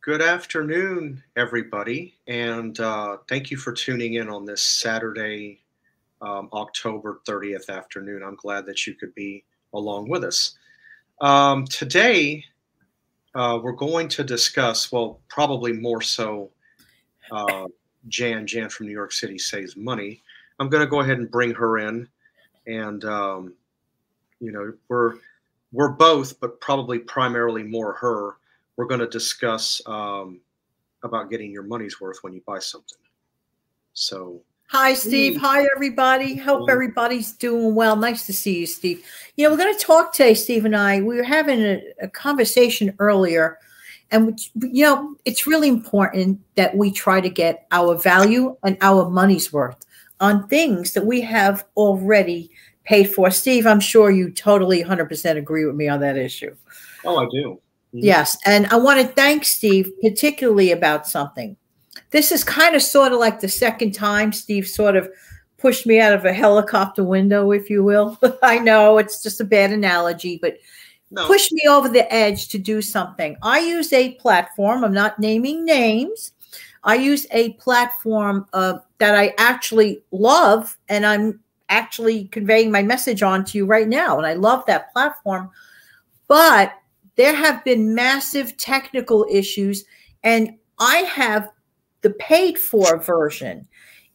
Good afternoon, everybody, and thank you for tuning in on this Saturday, October 30th afternoon. I'm glad that you could be along with us. Today, we're going to discuss, well, probably more so, uh, Jan from New York City Saves Money. I'm going to go ahead and bring her in, and we're both, but probably primarily more her. We're going to discuss about getting your money's worth when you buy something. So, hi, Steve. Hi, everybody. Hope everybody's doing well. Nice to see you, Steve. We're going to talk today, Steve and I. We were having a conversation earlier, and, it's really important that we try to get our value and our money's worth on things that we have already paid for. Steve, I'm sure you totally 100% agree with me on that issue. Oh, I do. Yes. And I want to thank Steve particularly about something. This is kind of sort of like the second time Steve sort of pushed me out of a helicopter window, if you will. I know it's just a bad analogy, but pushed me over the edge to do something. I use a platform. I'm not naming names. I use a platform that I actually love, and I'm actually conveying my message on to you right now. And I love that platform. But there have been massive technical issues, and I have the paid for version,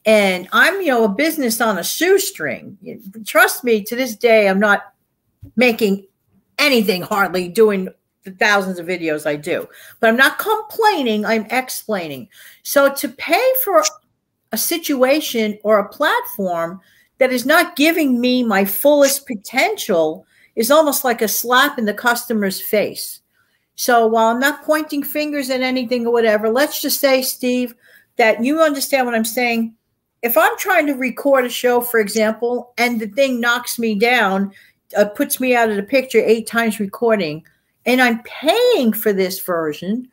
and I'm, a business on a shoestring. Trust me, to this day, I'm not making anything hardly doing the thousands of videos I do, but I'm not complaining. I'm explaining. So to pay for a situation or a platform that is not giving me my fullest potential is almost like a slap in the customer's face. So while I'm not pointing fingers at anything or whatever, let's just say, Steve, that you understand what I'm saying. If I'm trying to record a show, for example, and the thing knocks me down, puts me out of the picture 8 times recording, and I'm paying for this version,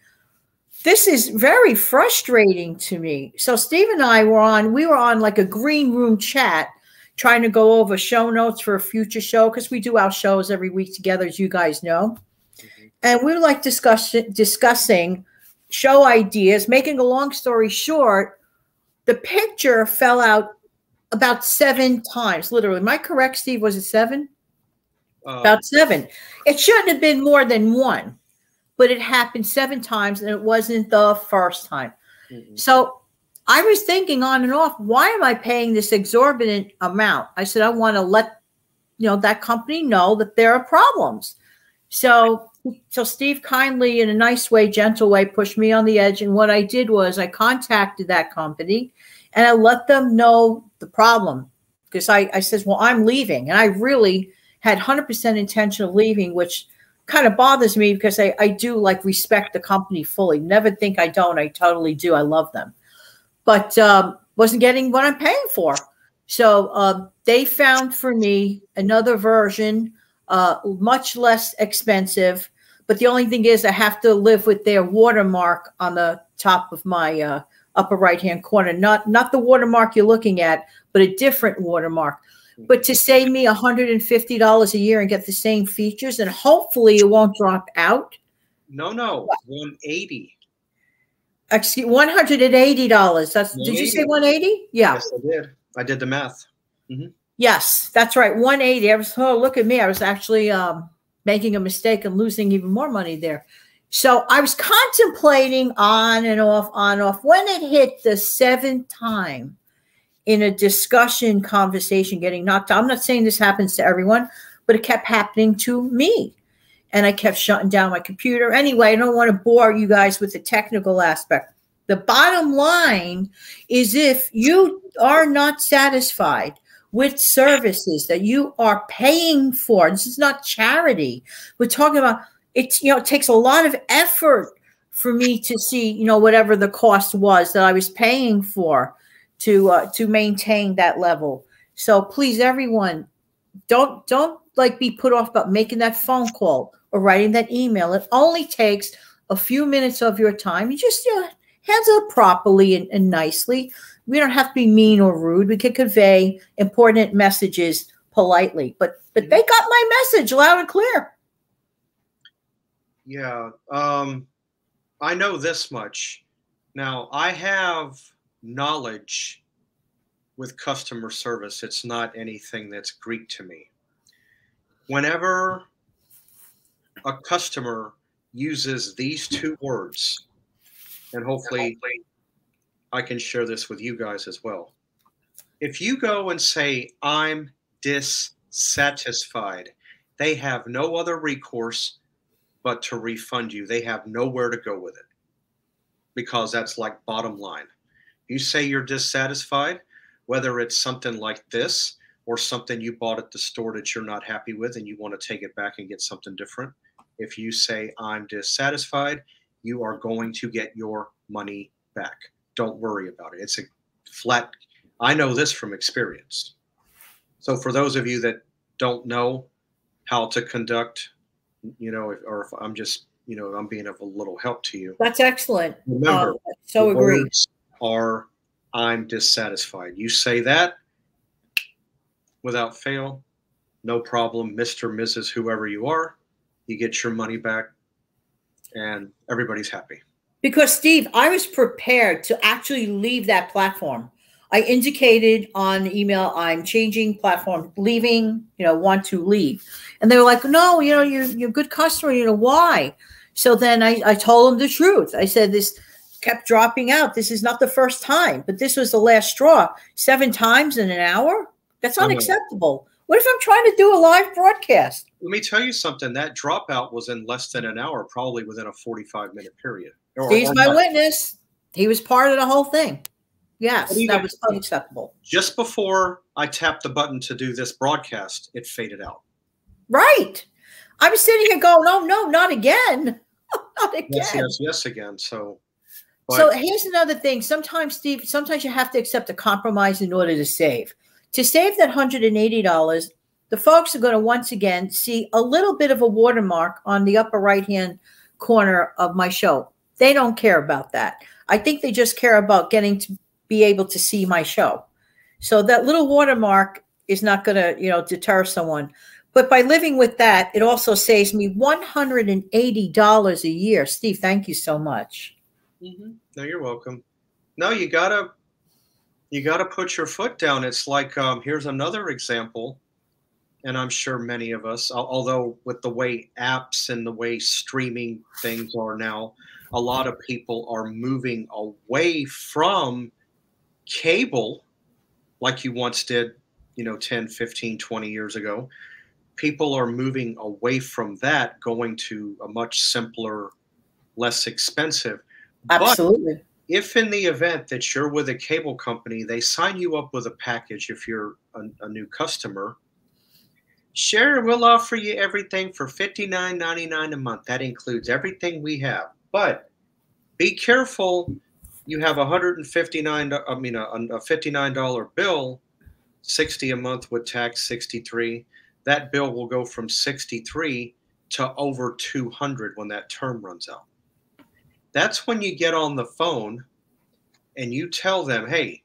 this is very frustrating to me. So Steve and I we were on like a green room chat, trying to go over show notes for a future show, because we do our shows every week together, as you guys know. And we were like discussing show ideas. Making a long story short, the picture fell out about 7 times, literally. Am I correct, Steve? Was it 7? About 7. It shouldn't have been more than 1, but it happened 7 times, and it wasn't the first time. So I was thinking on and off, why am I paying this exorbitant amount? I said, I want to let that company know that there are problems. So Steve kindly, in a nice way, gentle way, pushed me on the edge. And what I did was I contacted that company and I let them know the problem, because I said, well, I'm leaving. And I really had 100% intention of leaving, which kind of bothers me, because I do like respect the company fully. Never think I don't. I totally do. I love them. But wasn't getting what I'm paying for. So they found for me another version, much less expensive. But the only thing is I have to live with their watermark on the top of my upper right-hand corner. Not the watermark you're looking at, but a different watermark. But to save me $150 a year and get the same features, and hopefully it won't drop out. No, 180. Excuse, $180. Did you say 180? Yeah. Yes, I did. I did the math. Yes, that's right. 180. Look at me. I was actually making a mistake and losing even more money there. So I was contemplating on and off. When it hit the 7th time in a discussion conversation getting knocked out. I'm not saying this happens to everyone, but it kept happening to me. And I kept shutting down my computer. Anyway, I don't want to bore you guys with the technical aspect. The bottom line is, if you are not satisfied with services that you are paying for, this is not charity. We're talking about it. It takes a lot of effort for me to see, whatever the cost was that I was paying for to maintain that level. So please, everyone, don't like be put off about making that phone call or writing that email. It only takes a few minutes of your time. You just handle it properly and nicely. We don't have to be mean or rude. We can convey important messages politely. But they got my message loud and clear. Yeah. I know this much. Now, I have knowledge with customer service. It's not anything that's Greek to me. Whenever a customer uses these two words, and hopefully I can share this with you guys as well. If you go and say, I'm dissatisfied, they have no other recourse but to refund you. They have nowhere to go with it because that's like bottom line. You say you're dissatisfied, whether it's something like this or something you bought at the store that you're not happy with and you want to take it back and get something different. If you say, I'm dissatisfied, you are going to get your money back. Don't worry about it. It's a flat, I know this from experience. So for those of you that don't know how to conduct, or if I'm just, I'm being of a little help to you. That's excellent. Remember, so agree. Words are, I'm dissatisfied. You say that without fail, no problem, Mr., Mrs., whoever you are, you get your money back and everybody's happy. Because, Steve, I was prepared to actually leave that platform. I indicated on the email, I'm changing platform, leaving, want to leave. And they were like, no, you're a good customer, why? So then I told them the truth. I said, this kept dropping out. This is not the first time, but this was the last straw. 7 times in an hour? That's unacceptable. What if I'm trying to do a live broadcast? Let me tell you something. That dropout was in less than an hour, probably within a 45-minute period. He's my witness. He was part of the whole thing. Yes, that was unacceptable. Just before I tapped the button to do this broadcast, it faded out. Right. I was sitting here going, oh, no, not again. Not again. Yes, again. So here's another thing. Sometimes, Steve, you have to accept a compromise in order to save. To save that $180, the folks are going to once again see a little bit of a watermark on the upper right-hand corner of my show. They don't care about that. I think they just care about getting to be able to see my show. So that little watermark is not going to, deter someone. But by living with that, it also saves me $180 a year. Steve, thank you so much. Mm-hmm. No, you're welcome. No, you gotta put your foot down. It's like, here's another example. And I'm sure many of us, although with the way apps and the way streaming things are now, a lot of people are moving away from cable like you once did, 10, 15, 20 years ago. People are moving away from that, going to a much simpler, less expensive. Absolutely. But if in the event that you're with a cable company, they sign you up with a package if you're a new customer, sure, we'll offer you everything for $59.99 a month. That includes everything we have. But be careful. You have a $59 bill, $60 a month with tax, $63. That bill will go from $63 to over $200 when that term runs out. That's when you get on the phone and you tell them, hey,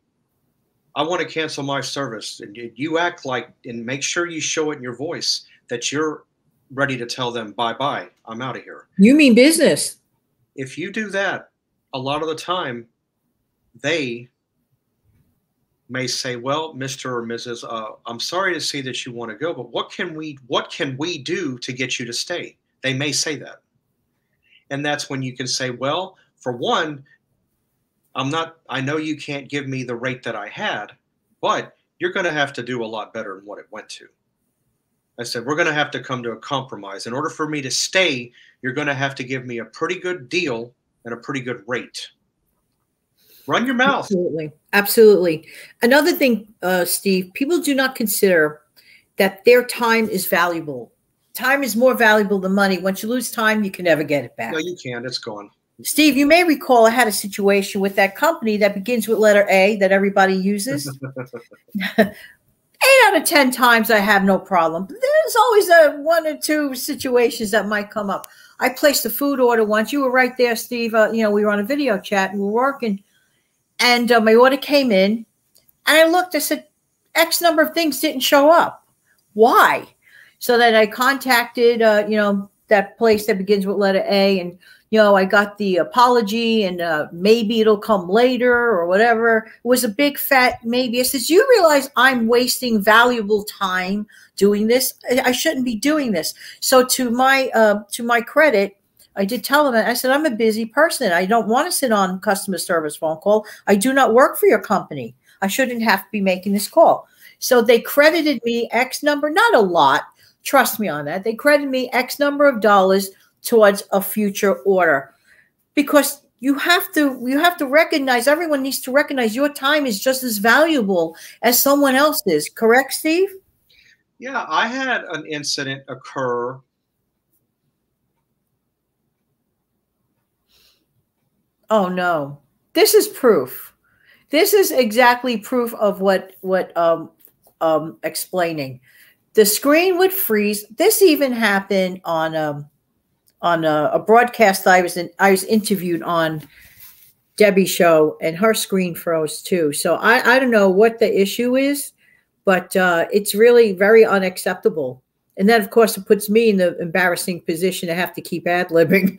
I want to cancel my service. And you act like, and make sure you show it in your voice that you're ready to tell them, bye-bye, I'm out of here. You mean business. If you do that, a lot of the time, they may say, well, Mr. or Mrs., I'm sorry to see that you want to go, but what can we do to get you to stay? They may say that. And that's when you can say, well, for one, I know you can't give me the rate that I had, but you're going to have to do a lot better than what it went to. I said, we're going to have to come to a compromise. In order for me to stay, you're going to have to give me a pretty good deal and a pretty good rate. Run your mouth. Absolutely. Absolutely. Another thing, Steve, people do not consider that their time is valuable. Time is more valuable than money. Once you lose time, you can never get it back. No, you can't. It's gone. Steve, you may recall I had a situation with that company that begins with letter A that everybody uses. 8 out of 10 times I have no problem. But there's always 1 or 2 situations that might come up. I placed a food order once. You were right there, Steve. We were on a video chat and we were working. And my order came in. And I looked, I said, X number of things didn't show up. Why? So that I contacted, that place that begins with letter A, and I got the apology, and maybe it'll come later or whatever. It was a big fat maybe. I says, you realize I'm wasting valuable time doing this? I shouldn't be doing this. So to my credit, I did tell him, I said, I'm a busy person. I don't want to sit on customer service phone call. I do not work for your company. I shouldn't have to be making this call. So they credited me X number, not a lot. Trust me on that. They credited me X number of dollars towards a future order, because you have to recognize, everyone needs to recognize your time is just as valuable as someone else's. Correct, Steve? Yeah, I had an incident occur. Oh no. This is proof. This is exactly proof of what explaining. The screen would freeze. This even happened on a broadcast I was interviewed on, Debbie's show, and her screen froze too. So I don't know what the issue is, but it's really very unacceptable. And then of course it puts me in the embarrassing position to have to keep ad-libbing.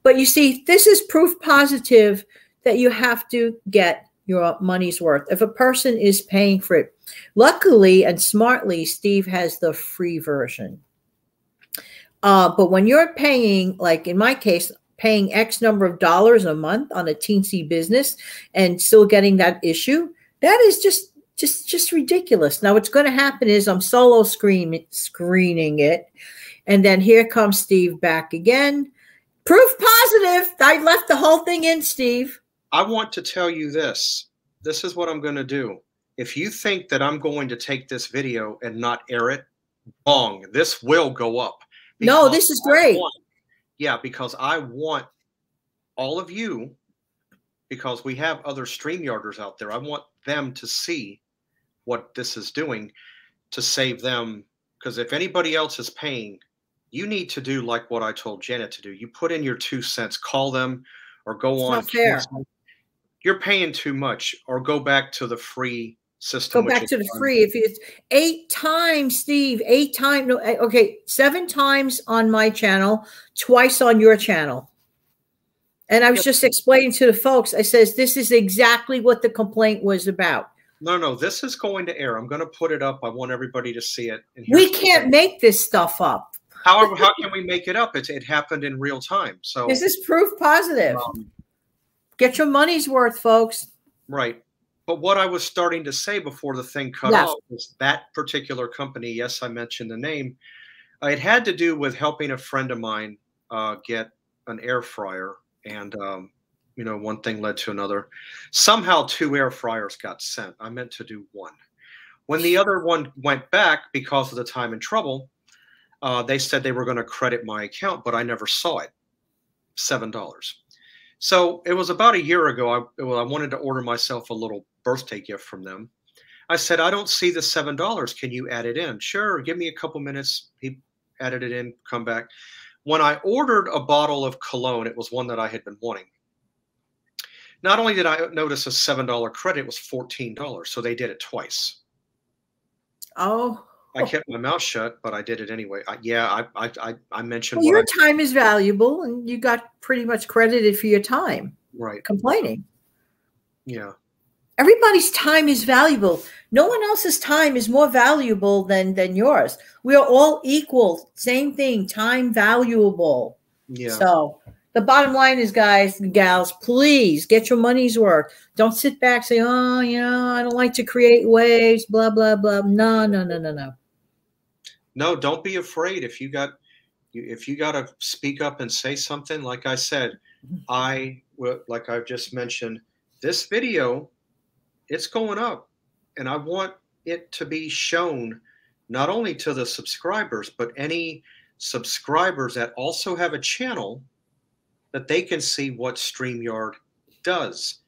But you see, this is proof positive that you have to get your money's worth if a person is paying for it. Luckily and smartly, Steve has the free version. But when you're paying, like in my case, paying X number of dollars a month on a teensy business and still getting that issue, that is just ridiculous. Now what's going to happen is I'm solo screening it. And then here comes Steve back again. Proof positive. I left the whole thing in, Steve. I want to tell you this. This is what I'm going to do. If you think that I'm going to take this video and not air it, wrong. This will go up. No, this is great. Because I want all of you, because we have other StreamYarders out there, I want them to see what this is doing to save them. Because if anybody else is paying, you need to do like what I told Janet to do. You put in your 2 cents, call them, or go on. Not fair. You're paying too much, or go back to the free system. Go back to the free. If it's 8 times, Steve, 8 times. No, okay, 7 times on my channel, twice on your channel. And I was just explaining to the folks, I says, this is exactly what the complaint was about. No, this is going to air. I'm going to put it up. I want everybody to see it. And we can't make this stuff up. However, how can we make it up? It happened in real time. So this is proof positive. Get your money's worth, folks. Right. But what I was starting to say before the thing cut off was that particular company, yes, I mentioned the name, it had to do with helping a friend of mine get an air fryer. And, one thing led to another. Somehow 2 air fryers got sent. I meant to do 1. When the other one went back because of the time and trouble, they said they were going to credit my account, but I never saw it. $7. So it was about a year ago. I wanted to order myself a little birthday gift from them. I said, I don't see the $7. Can you add it in? Sure. Give me a couple minutes. He added it in, come back. When I ordered a bottle of cologne, it was one that I had been wanting. Not only did I notice a $7 credit, it was $14. So they did it twice. Oh. I kept my mouth shut, but I did it anyway. I mentioned. Well, your time is valuable, and you got pretty much credited for your time. Right. Complaining. Yeah. Everybody's time is valuable. No one else's time is more valuable than yours. We are all equal. Same thing. Time valuable. Yeah. So the bottom line is, guys and gals, please get your money's worth. Don't sit back and say, oh, I don't like to create waves, blah, blah, blah. No. No, don't be afraid. If you got to speak up and say something, like I said, like I've just mentioned, this video, it's going up, and I want it to be shown not only to the subscribers, but any subscribers that also have a channel that they can see what StreamYard does,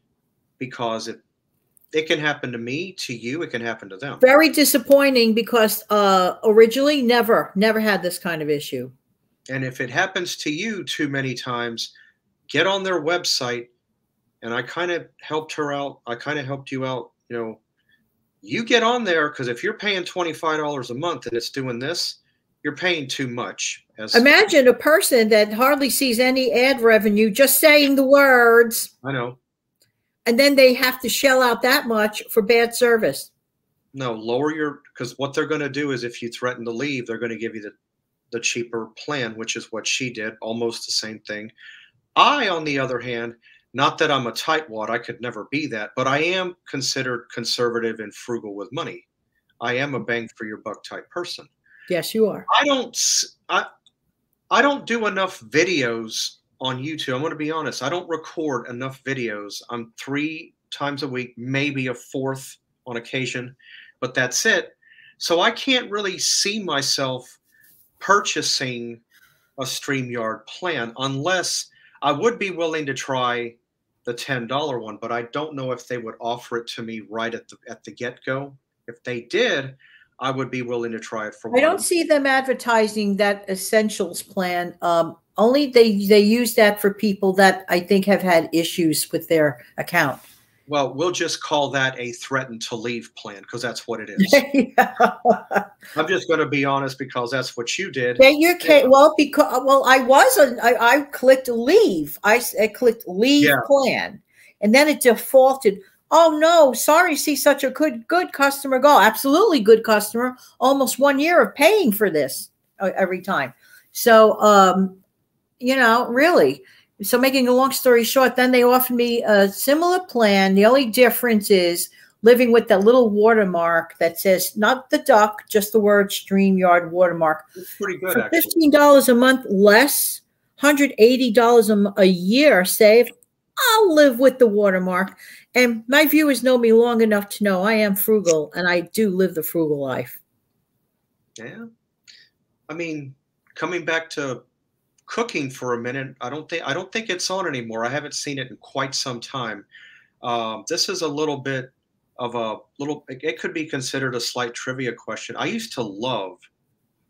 because it can happen to me, to you, it can happen to them. Very disappointing, because originally never had this kind of issue. And if it happens to you too many times, get on their website. And I kind of helped her out. I kind of helped you out. You get on there, because if you're paying $25 a month and it's doing this, you're paying too much. as Imagine a person that hardly sees any ad revenue, just saying the words, I know. and then they have to shell out that much for bad service. No, lower your, because what they're going to do is if you threaten to leave, they're going to give you the cheaper plan, which is what she did, almost the same thing. I, on the other hand, not that I'm a tightwad, I could never be that, but I am considered conservative and frugal with money. I am a bang for your buck type person. Yes, you are. I don't do enough videos on YouTube. I'm going to be honest. I don't record enough videos. I'm 3 times a week, maybe a 4th on occasion, but that's it. So I can't really see myself purchasing a StreamYard plan unless I would be willing to try the $10 one, but I don't know if they would offer it to me right at the get-go. If they did, I would be willing to try it for I don't see them advertising that essentials plan. Only they use that for people that I think have had issues with their account. Well, we'll just call that a threaten to leave plan because that's what it is. Yeah. I'm just going to be honest because that's what you did. Yeah, well, I clicked leave. I clicked leave plan, and then it defaulted. Oh no, sorry, see such a good customer go. Absolutely good customer. Almost 1 year of paying for this every time. So, you know, really. So making a long story short, then they offered me a similar plan. The only difference is living with that little watermark that says not the duck, just the word StreamYard watermark. It's pretty good, for actually. $15 a month less, $180 a year save. I'll live with the watermark. And my viewers know me long enough to know I am frugal, and I do live the frugal life. Yeah. I mean, coming back to cooking for a minute, I don't think it's on anymore. I haven't seen it in quite some time. This is a little bit of it could be considered a slight trivia question. I used to love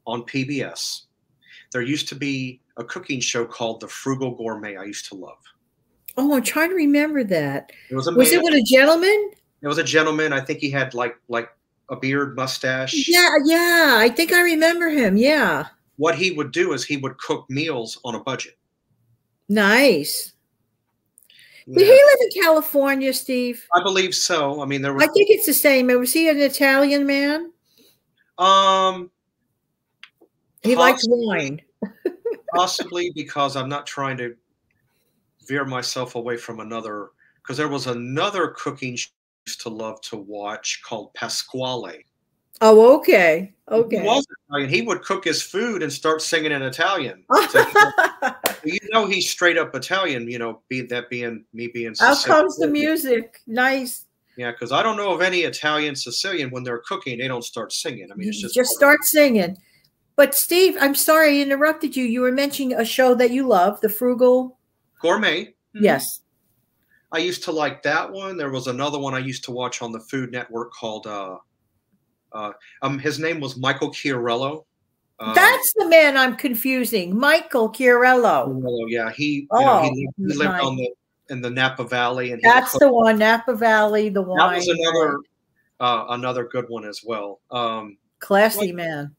on PBS. There used to be a cooking show called The Frugal Gourmet. I used to love. Oh, I'm trying to remember that. Was it with a gentleman? It was a gentleman. I think he had like a beard, mustache. Yeah. I think I remember him. Yeah. What he would do is he would cook meals on a budget. Nice. Yeah. Did he live in California, Steve? I believe so. I mean, there was. I think it's the same. Was he an Italian man? He liked wine. Possibly, because I'm not trying to veer myself away from another, because there was another cooking show I used to love to watch called Pasquale. Oh, okay. Okay. He was Italian. He would cook his food and start singing in Italian. So, you know, he's straight up Italian, you know, being me being Sicilian. Out comes the music. Nice. Yeah, because I don't know of any Italian Sicilian when they're cooking, they don't start singing. I mean, it's just start singing. But Steve, I'm sorry I interrupted you. You were mentioning a show that you love, The Frugal Gourmet. Yes. I used to like that one. There was another one I used to watch on the Food Network called his name was Michael Chiarello. That's the man I'm confusing. Michael Chiarello. Yeah, he lived in the Napa Valley, and that's the one, Napa Valley, the one. That was another good one as well. Classy man.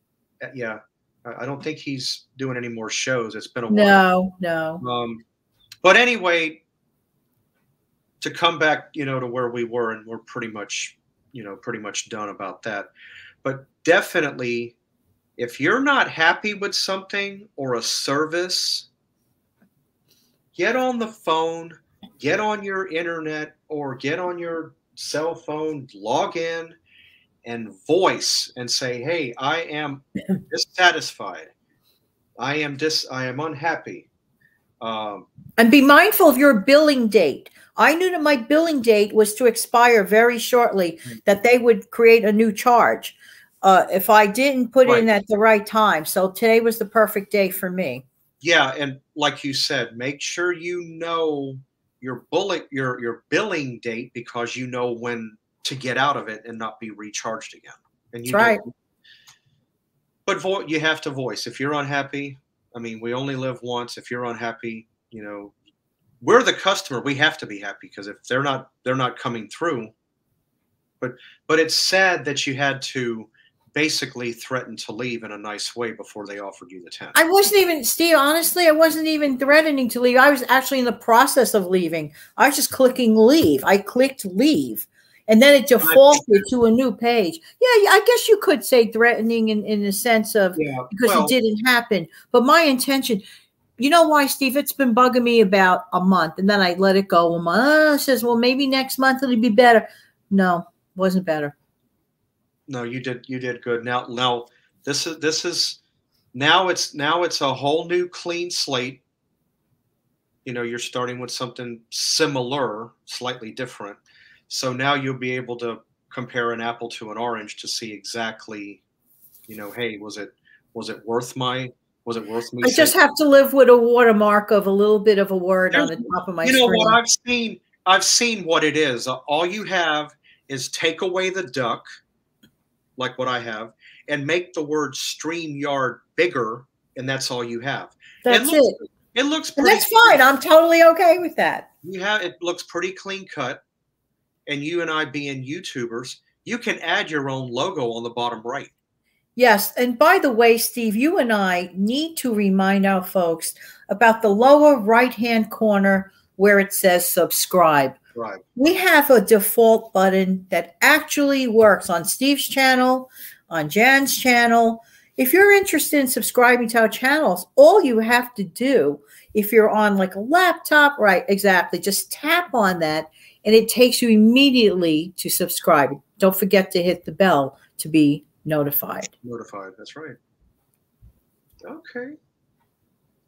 Yeah, I don't think he's doing any more shows. It's been a while. No. But anyway, to come back, to where we were, and we're pretty much done about that. But definitely, if you're not happy with something or a service, get on the phone, get on your internet, or get on your cell phone, log in, and voice and say, hey, I am dissatisfied. I am unhappy. And be mindful of your billing date. I knew that my billing date was to expire very shortly, that they would create a new charge if I didn't put in at the right time. So today was the perfect day for me. Yeah, and like you said, make sure you know your billing date, because you know when to get out of it and not be recharged again. And that's right. But you have to voice. If you're unhappy, I mean, we only live once. If you're unhappy, we're the customer. We have to be happy, because if they're not coming through. But it's sad that you had to basically threatened to leave in a nice way before they offered you the tent. I wasn't even, Steve, honestly, I wasn't even threatening to leave. I was actually in the process of leaving. I was just clicking leave. I clicked leave. And then it defaulted to a new page. Yeah, I guess you could say threatening in the sense of, because it didn't happen. But my intention, you know why, Steve? It's been bugging me about a month. And then I let it go. A month. Says, well, maybe next month it'll be better. No, wasn't better. No, you did good. Now this is now it's a whole new clean slate. You know, you're starting with something similar, slightly different. So now you'll be able to compare an apple to an orange to see exactly, you know, hey, was it worth me? I just have to live with a watermark of a little bit of a word on the top of my screen. You know what I've seen what it is. All you have is take away the duck, like what I have, and make the word StreamYard bigger, and that's all you have. That's it. It looks pretty, and that's fine. I'm totally okay with that. It looks pretty clean cut. And you and I being YouTubers, you can add your own logo on the bottom right. Yes. And by the way, Steve, you and I need to remind our folks about the lower right-hand corner where it says subscribe. Right. We have a default button that actually works on Steve's channel, on Jan's channel. If you're interested in subscribing to our channels, all you have to do, if you're on like a laptop, right, exactly, just tap on that and it takes you immediately to subscribe. Don't forget to hit the bell to be notified. Notified, that's right. Okay.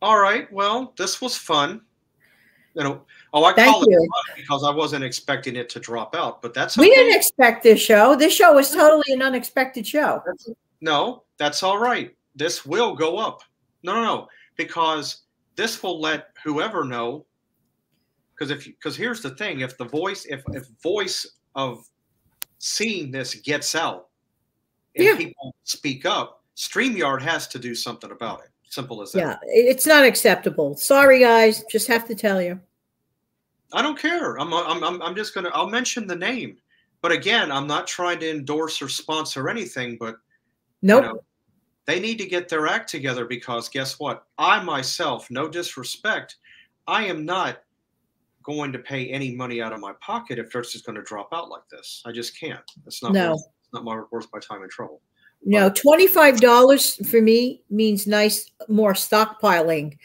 All right. Well, this was fun. You know, I call it fun because I wasn't expecting it to drop out, but that's okay. We didn't expect this show. This show was totally an unexpected show. No, that's all right. This will go up. No, because this will let whoever know. Because here's the thing: if voice of seeing this gets out and people speak up, StreamYard has to do something about it. Simple as that. Yeah, it's not acceptable. Sorry, guys. Just have to tell you. I don't care. I'm just gonna. I'll mention the name, but again, I'm not trying to endorse or sponsor anything. But nope. You know, they need to get their act together because guess what? I myself, no disrespect, I am not going to pay any money out of my pocket if they're just going to drop out like this. I just can't. It's not worth my time and trouble. No, $25 for me means more stockpiling.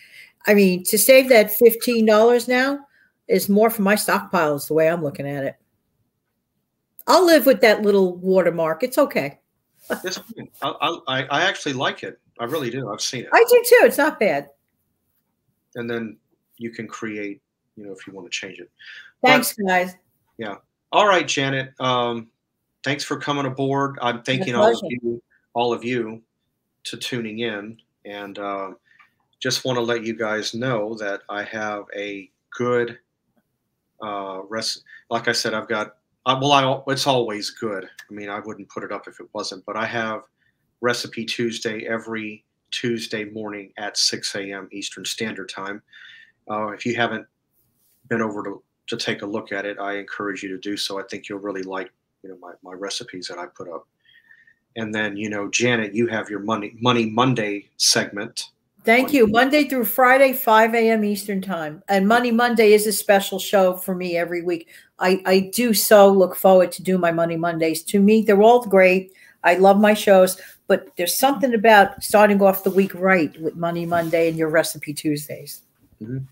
I mean, to save that $15 now is more for my stockpiles, the way I'm looking at it. I'll live with that little watermark. It's okay. It's I actually like it. I really do. I've seen it. I do too. It's not bad. And then you can create, you know, if you want to change it. Thanks, guys. Yeah. All right, Janet. Thanks for coming aboard. I'm thanking all of you to tuning in, and just want to let you guys know that I have a good like I said, I've got it's always good. I mean, I wouldn't put it up if it wasn't, but I have Recipe Tuesday every Tuesday morning at 6 a.m. Eastern Standard Time. If you haven't been over to take a look at it, I encourage you to do so. I think you'll really like, you know, my recipes that I put up. And then, you know, Janet, you have your Money Monday segment. Thank you. Monday through Friday, 5 a.m. Eastern Time. And Money Monday is a special show for me every week. I do so look forward to do my Money Mondays. To me, they're all great. I love my shows, but there's something about starting off the week right with Money Monday and your Recipe Tuesdays. Mm-hmm.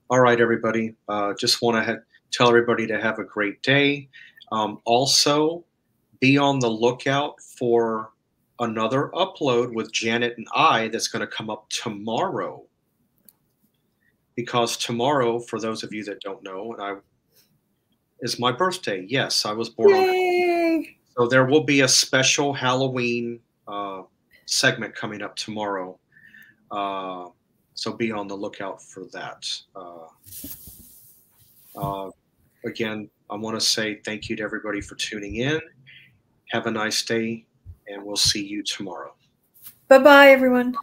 All right, everybody. Just want to tell everybody to have a great day. Also, be on the lookout for another upload with Janet and I that's going to come up tomorrow. Because tomorrow, for those of you that don't know, is my birthday. Yes, I was born on it. So there will be a special Halloween segment coming up tomorrow. So be on the lookout for that. Again, I want to say thank you to everybody for tuning in. Have a nice day, and we'll see you tomorrow. Bye-bye, everyone.